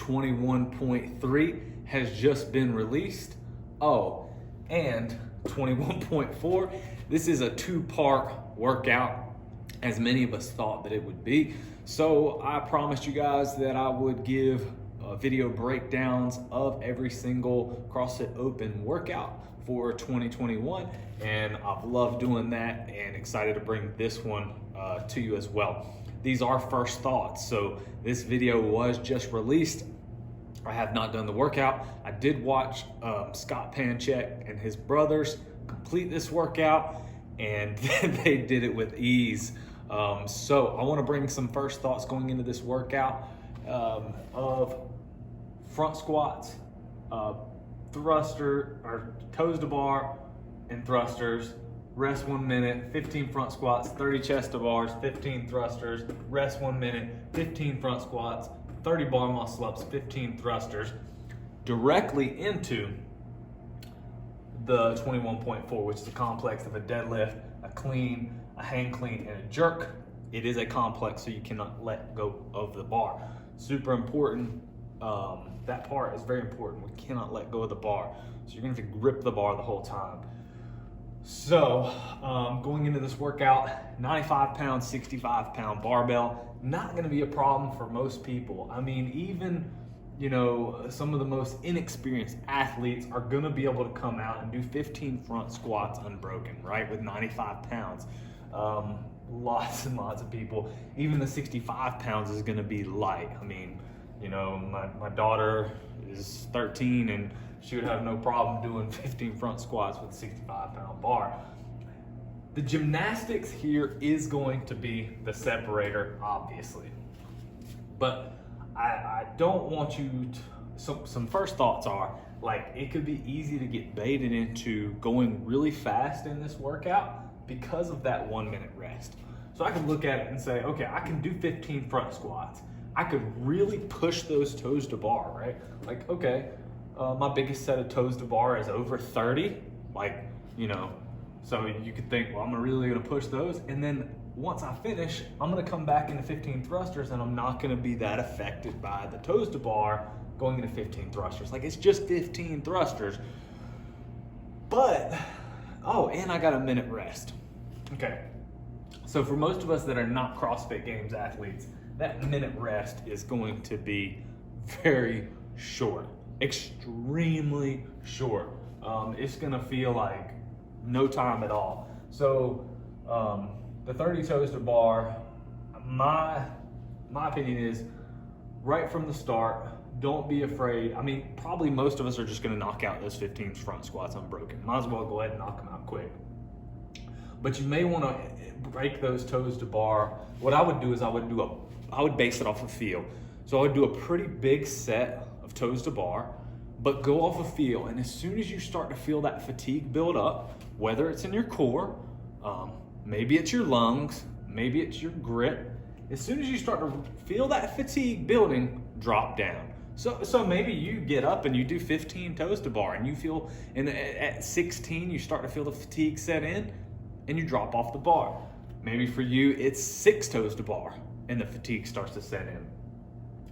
21.3 has just been released. Oh, and 21.4, this is a two-part workout, as many of us thought that it would be. So I promised you guys that I would give video breakdowns of every single CrossFit Open workout for 2021, and I've loved doing that and excited to bring this one to you as well. These are first thoughts, so this video was just released. I have not done the workout. I did watch Scott Panchek and his brothers complete this workout, and they did it with ease. So I want to bring some first thoughts going into this workout of front squats, thruster or toes to bar and thrusters, rest 1 minute, 15 front squats, 30 chest to bars, 15 thrusters, rest 1 minute, 15 front squats, 30 bar muscle ups, 15 thrusters, directly into the 21.4, which is a complex of a deadlift, a clean, a hang clean, and a jerk. It is a complex, so you cannot let go of the bar. Super important. That part is very important. We cannot let go of the bar. So you're gonna have to grip the bar the whole time. So going into this workout, 95 pound, 65 pound barbell, not gonna be a problem for most people. I mean, even, some of the most inexperienced athletes are gonna be able to come out and do 15 front squats unbroken, right? With 95 pounds. Lots and lots of people, even the 65 pounds is gonna be light. I mean, my daughter is 13 and she would have no problem doing 15 front squats with a 65 pound bar. The gymnastics here is going to be the separator, obviously. But I don't want you to, some first thoughts are, like, it could be easy to get baited into going really fast in this workout because of that 1 minute rest. So I could look at it and say, okay, I can do 15 front squats. I could really push those toes to bar, right? Like, okay, my biggest set of toes to bar is over 30, so you could think, well, I'm really gonna push those. And then once I finish, I'm gonna come back into 15 thrusters and I'm not gonna be that affected by the toes to bar going into 15 thrusters. Like, it's just 15 thrusters. But, and I got a minute rest. Okay, so for most of us that are not CrossFit Games athletes, that minute rest is going to be very short, extremely short. It's gonna feel like no time at all. So the 30 toes to bar, my opinion is, right from the start, don't be afraid. I mean, probably most of us are just gonna knock out those 15 front squats unbroken. Might as well go ahead and knock them out quick. But you may wanna break those toes to bar. What I would do is I would base it off of feel. So I would do a pretty big set of toes to bar, but go off of feel. And as soon as you start to feel that fatigue build up, whether it's in your core, maybe it's your lungs, maybe it's your grip, as soon as you start to feel that fatigue building, drop down. So maybe you get up and you do 15 toes to bar and you feel, at 16, you start to feel the fatigue set in and you drop off the bar. Maybe for you, it's 6 toes to bar and the fatigue starts to set in.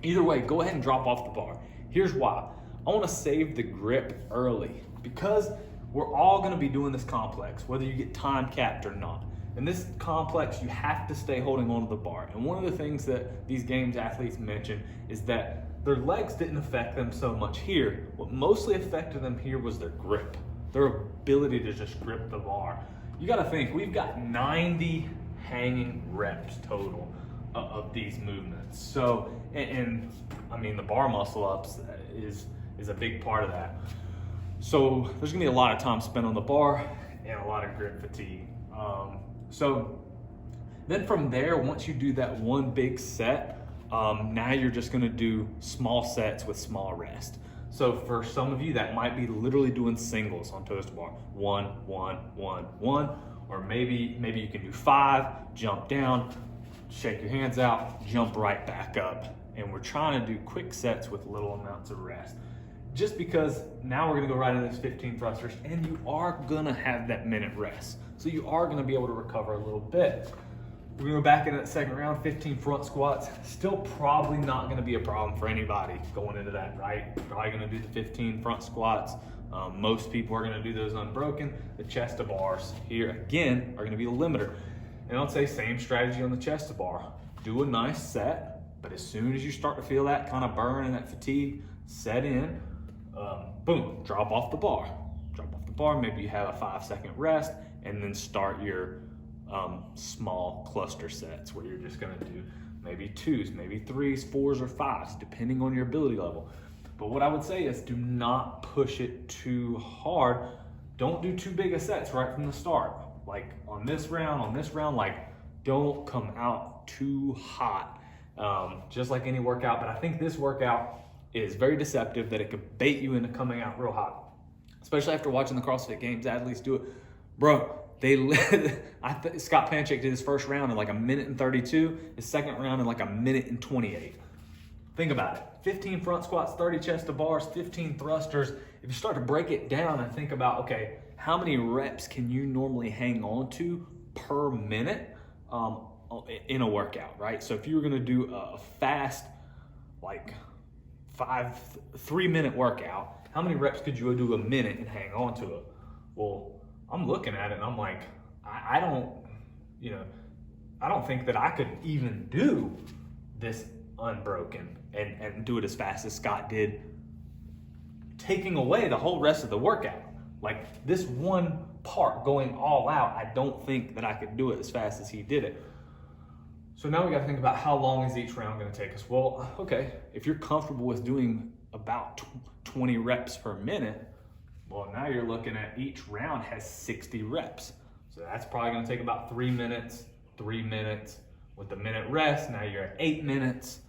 Either way, go ahead and drop off the bar. Here's why. I wanna save the grip early because we're all gonna be doing this complex, whether you get time capped or not. In this complex, you have to stay holding onto the bar. And one of the things that these games athletes mention is that their legs didn't affect them so much here. What mostly affected them here was their grip, their ability to just grip the bar. You gotta think, we've got 90 hanging reps total of these movements. So, and I mean, the bar muscle ups is a big part of that. So there's gonna be a lot of time spent on the bar and a lot of grip fatigue. So then from there, once you do that one big set, now you're just gonna do small sets with small rest. So for some of you, that might be literally doing singles on toes to bar. 1, 1, 1, 1, or maybe you can do 5, jump down, shake your hands out, jump right back up. And we're trying to do quick sets with little amounts of rest. Just because now we're gonna go right into those 15 thrusters and you are gonna have that minute rest. So you are gonna be able to recover a little bit. We're gonna go back in that second round, 15 front squats. Still probably not gonna be a problem for anybody going into that, right? Probably gonna do the 15 front squats. Most people are gonna do those unbroken. The chest to bars here, again, are gonna be the limiter. And I'll say same strategy on the chest to bar. Do a nice set, but as soon as you start to feel that kind of burn and that fatigue set in, boom, drop off the bar. Drop off the bar, maybe you have a 5-second rest, and then start your small cluster sets where you're just gonna do maybe 2s, maybe 3s, 4s, or 5s, depending on your ability level. But what I would say is do not push it too hard. Don't do too big of sets right from the start. Like on this round, like don't come out too hot. Just like any workout, but I think this workout is very deceptive that it could bait you into coming out real hot. Especially after watching the CrossFit Games athletes do it. Bro, Scott Panchik did his first round in like 1:32, his second round in like 1:28. Think about it. 15 front squats, 30 chest to bars, 15 thrusters. If you start to break it down and think about, okay, how many reps can you normally hang on to per minute in a workout, right? So if you were gonna do a fast, like 3-minute workout, how many reps could you do a minute and hang on to it? Well, I'm looking at it and I'm like, I don't think that I could even do this unbroken and do it as fast as Scott did, taking away the whole rest of the workout. Like this one part going all out, I don't think that I could do it as fast as he did it. So now we got to think about how long is each round going to take us. Well, okay, if you're comfortable with doing about 20 reps per minute, well, now you're looking at each round has 60 reps. So that's probably going to take about 3 minutes, 3 minutes with a minute rest. Now you're at 8 minutes.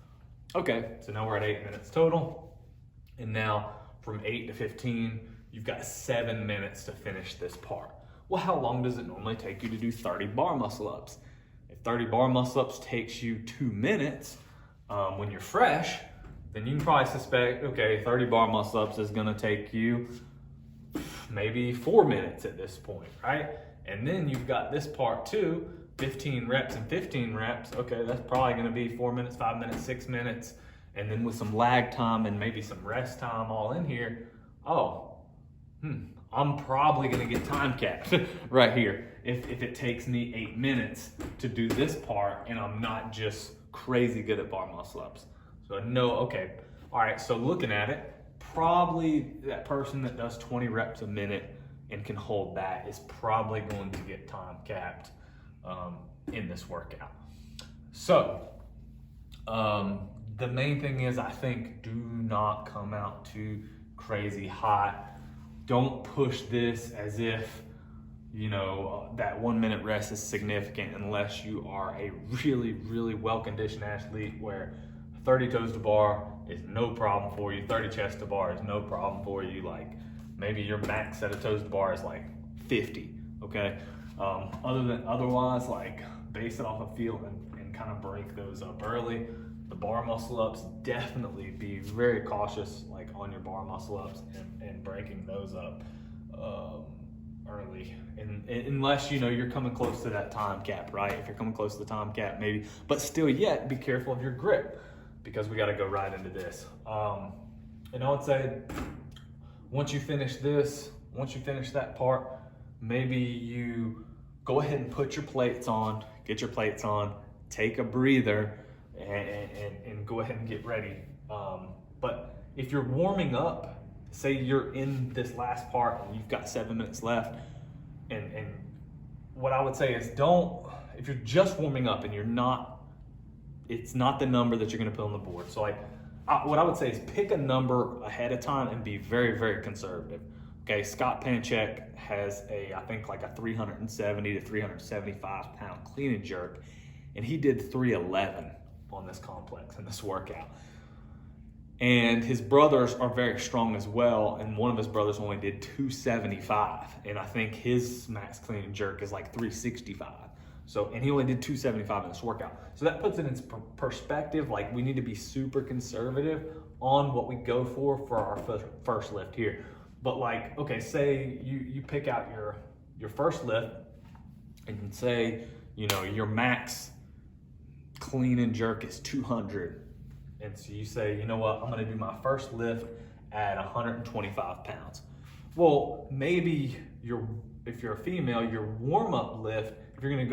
Okay, so now we're at 8 minutes total. And now from 8 to 15, you've got 7 minutes to finish this part. Well, how long does it normally take you to do 30 bar muscle ups? If 30 bar muscle ups takes you 2 minutes when you're fresh, then you can probably suspect, okay, 30 bar muscle ups is gonna take you maybe 4 minutes at this point, right? And then you've got this part too, 15 reps and 15 reps. Okay, that's probably gonna be 4 minutes, 5 minutes, 6 minutes. And then with some lag time and maybe some rest time all in here, I'm probably gonna get time capped right here if it takes me 8 minutes to do this part and I'm not just crazy good at bar muscle ups. So I know, okay, all right, so looking at it, probably that person that does 20 reps a minute and can hold that is probably going to get time capped in this workout. So the main thing is, I think, do not come out too crazy hot. Don't push this as if, that 1 minute rest is significant unless you are a really, really well-conditioned athlete where 30 toes to bar is no problem for you, 30 chest to bar is no problem for you. Like maybe your max set of toes to bar is like 50, okay? Otherwise, like base it off of feel and kind of break those up early. The bar muscle ups, definitely be very cautious like on your bar muscle ups and breaking those up early. And unless you're coming close to that time cap, right? If you're coming close to the time cap, maybe, but still yet be careful of your grip because we got to go right into this. And I would say once you finish that part, maybe you go ahead and put your plates on, get your plates on, take a breather, and go ahead and get ready. But if you're warming up, say you're in this last part and you've got 7 minutes left, and what I would say is if you're just warming up and it's not the number that you're gonna put on the board. So what I would say is pick a number ahead of time and be very, very conservative. Okay, Scott Panchik has I think like a 370 to 375 pound clean and jerk, and he did 311 on this complex in this workout. And his brothers are very strong as well, and one of his brothers only did 275, and I think his max clean and jerk is like 365. So, and he only did 275 in this workout. So that puts it in perspective. Like we need to be super conservative on what we go for our first lift here. But like, okay, say you pick out your first lift and say, your max clean and jerk is 200. And so you say, you know what, I'm gonna do my first lift at 125 pounds. Well, maybe if you're a female, your warm-up lift, if you're gonna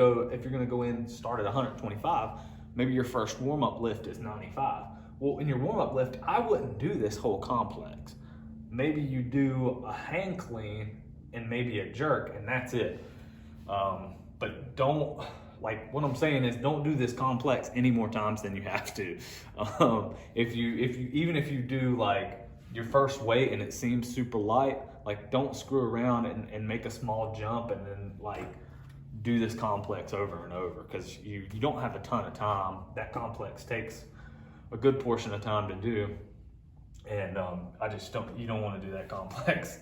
go in and start at 125, maybe your first warm-up lift is 95. Well, in your warm-up lift, I wouldn't do this whole complex. Maybe you do a hang clean and maybe a jerk, and that's it. But don't, like, what I'm saying is, don't do this complex any more times than you have to. Even if you do like your first weight and it seems super light, like, don't screw around and make a small jump and then like do this complex over and over, because you don't have a ton of time. That complex takes a good portion of time to do, and you don't want to do that complex.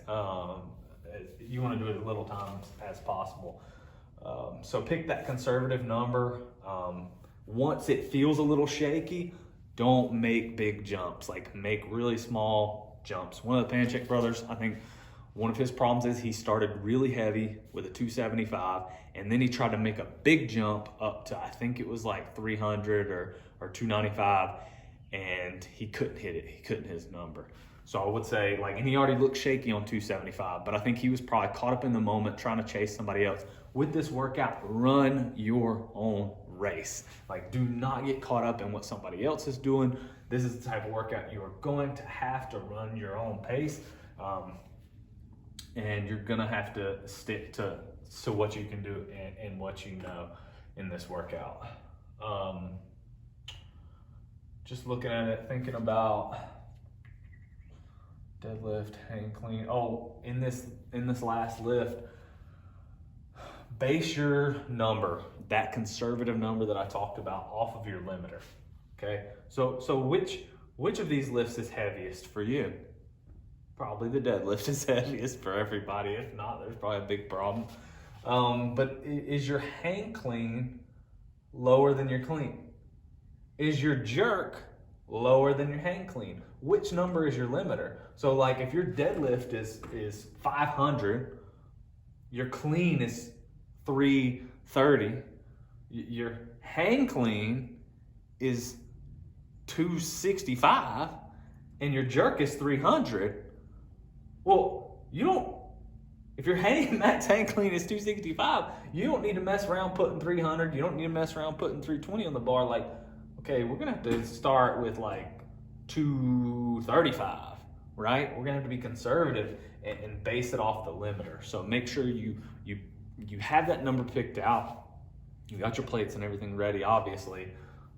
You want to do it as little times as possible. So pick that conservative number. Once it feels a little shaky, don't make big jumps. Like, make really small jumps. One of the Panchik brothers, I think one of his problems is he started really heavy with a 275, and then he tried to make a big jump up to, I think it was like 300 or 295, and he couldn't hit it. He couldn't hit his number. So I would say, like, and he already looked shaky on 275, but I think he was probably caught up in the moment trying to chase somebody else. With this workout, run your own race. Like, do not get caught up in what somebody else is doing. This is the type of workout you are going to have to run your own pace. And you're gonna have to stick to what you can do and what you know in this workout. Just looking at it, thinking about deadlift, hang clean. Oh, in this last lift, base your number, that conservative number that I talked about, off of your limiter. Okay, so which of these lifts is heaviest for you? Probably the deadlift is heaviest for everybody. If not, there's probably a big problem. But is your hang clean lower than your clean? Is your jerk lower than your hang clean? Which number is your limiter? So like, if your deadlift is 500, your clean is 330, your hang clean is 265, and your jerk is 300. Well, if your max hang clean is 265, you don't need to mess around putting 300. You don't need to mess around putting 320 on the bar. Like, okay, we're gonna have to start with like 235, right? We're gonna have to be conservative and base it off the limiter. So make sure you have that number picked out. You got your plates and everything ready, obviously,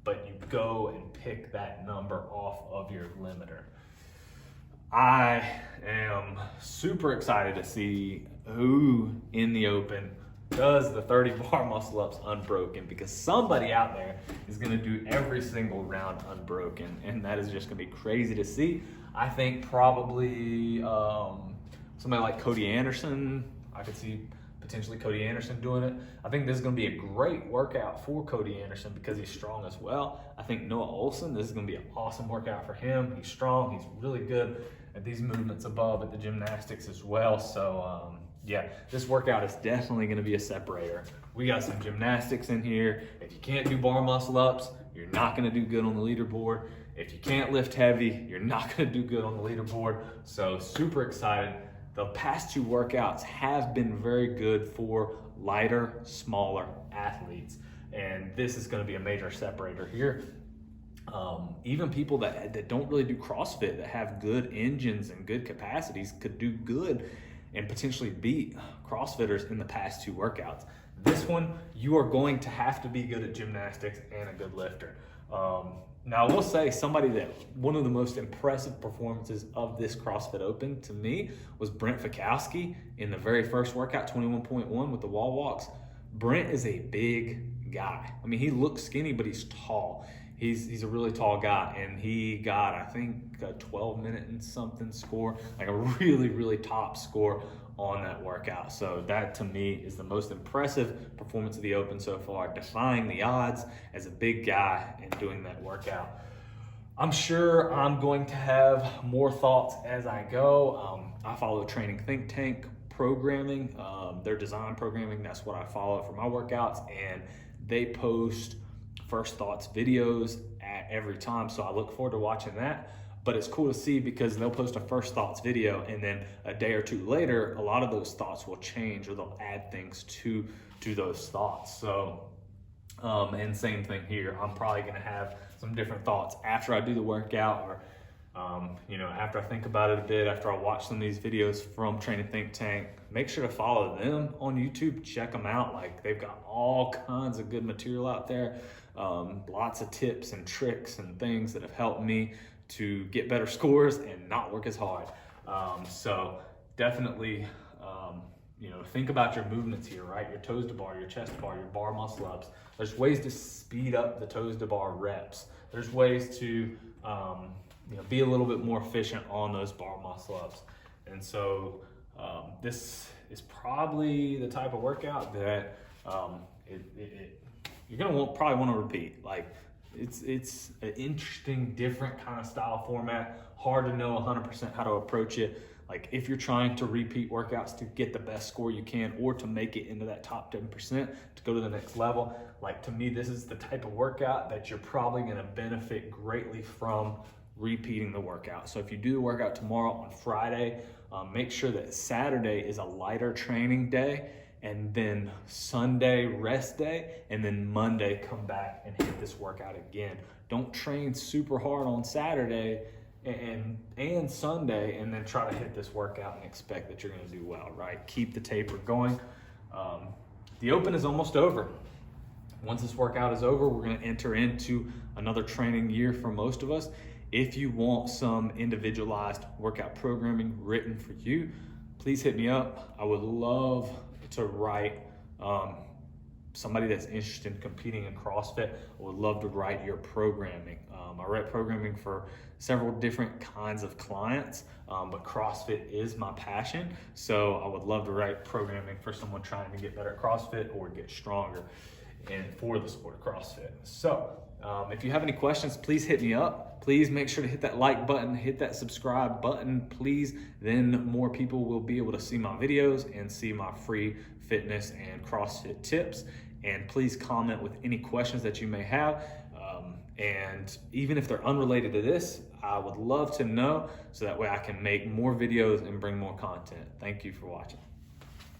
but you go and pick that number off of your limiter. I am super excited to see who in the open does the 30 bar muscle ups unbroken, because somebody out there is going to do every single round unbroken, and that is just going to be crazy to see. I think probably somebody like Cody Anderson. I could see potentially Cody Anderson doing it. I think this is going to be a great workout for Cody Anderson because he's strong as well. I think Noah Olson, this is going to be an awesome workout for him. He's strong. He's really good at these movements above at the gymnastics as well. So yeah, this workout is definitely going to be a separator. We got some gymnastics in here. If you can't do bar muscle ups, you're not going to do good on the leaderboard. If you can't lift heavy, you're not going to do good on the leaderboard. So super excited. The past two workouts have been very good for lighter, smaller athletes. And this is going to be a major separator here. Even people that don't really do CrossFit, that have good engines and good capacities, could do good and potentially beat CrossFitters in the past two workouts. This one, you are going to have to be good at gymnastics and a good lifter. Now, I will say one of the most impressive performances of this CrossFit Open to me was Brent Fikowski in the very first workout, 21.1 with the wall walks. Brent is a big guy. I mean, he looks skinny, but he's tall. He's a really tall guy, and he got, I think, a 12-minute and something score, like a really, really top score on that workout. So that, to me, is the most impressive performance of the Open so far, defying the odds as a big guy and doing that workout. I'm sure I'm going to have more thoughts as I go. I follow Training Think Tank programming, their design programming. That's what I follow for my workouts, and they post First Thoughts videos every time, so I look forward to watching that. But it's cool to see because they'll post a First Thoughts video, and then a day or two later, a lot of those thoughts will change, or they'll add things to those thoughts. So, and same thing here. I'm probably gonna have some different thoughts after I do the workout, or after I think about it a bit, after I watch some of these videos from Training Think Tank. Make sure to follow them on YouTube. Check them out. Like, they've got all kinds of good material out there. Lots of tips and tricks and things that have helped me to get better scores and not work as hard. So definitely, think about your movements here, right? Your toes to bar, your chest to bar, your bar muscle ups. There's ways to speed up the toes to bar reps. There's ways to, be a little bit more efficient on those bar muscle ups. And so this is probably the type of workout that you're gonna probably want to repeat. Like, it's an interesting, different kind of style format. Hard to know 100% how to approach it. Like, if you're trying to repeat workouts to get the best score you can, or to make it into that top 10% to go to the next level, like, to me, this is the type of workout that you're probably going to benefit greatly from repeating the workout. So if you do the workout tomorrow on Friday, make sure that Saturday is a lighter training day, and then Sunday rest day, and then Monday come back and hit this workout again. Don't train super hard on Saturday and Sunday and then try to hit this workout and expect that you're going to do well, right? Keep the taper going. The Open is almost over. Once this workout is over, we're going to enter into another training year for most of us. If you want some individualized workout programming written for you, please hit me up. I would love to write somebody that's interested in competing in CrossFit. I would love to write your programming. I write programming for several different kinds of clients, but CrossFit is my passion. So I would love to write programming for someone trying to get better at CrossFit or get stronger and for the sport of CrossFit. So if you have any questions, please hit me up. Please make sure to hit that like button, hit that subscribe button, please. Then more people will be able to see my videos and see my free fitness and CrossFit tips. And please comment with any questions that you may have. And even if they're unrelated to this, I would love to know, so that way I can make more videos and bring more content. Thank you for watching.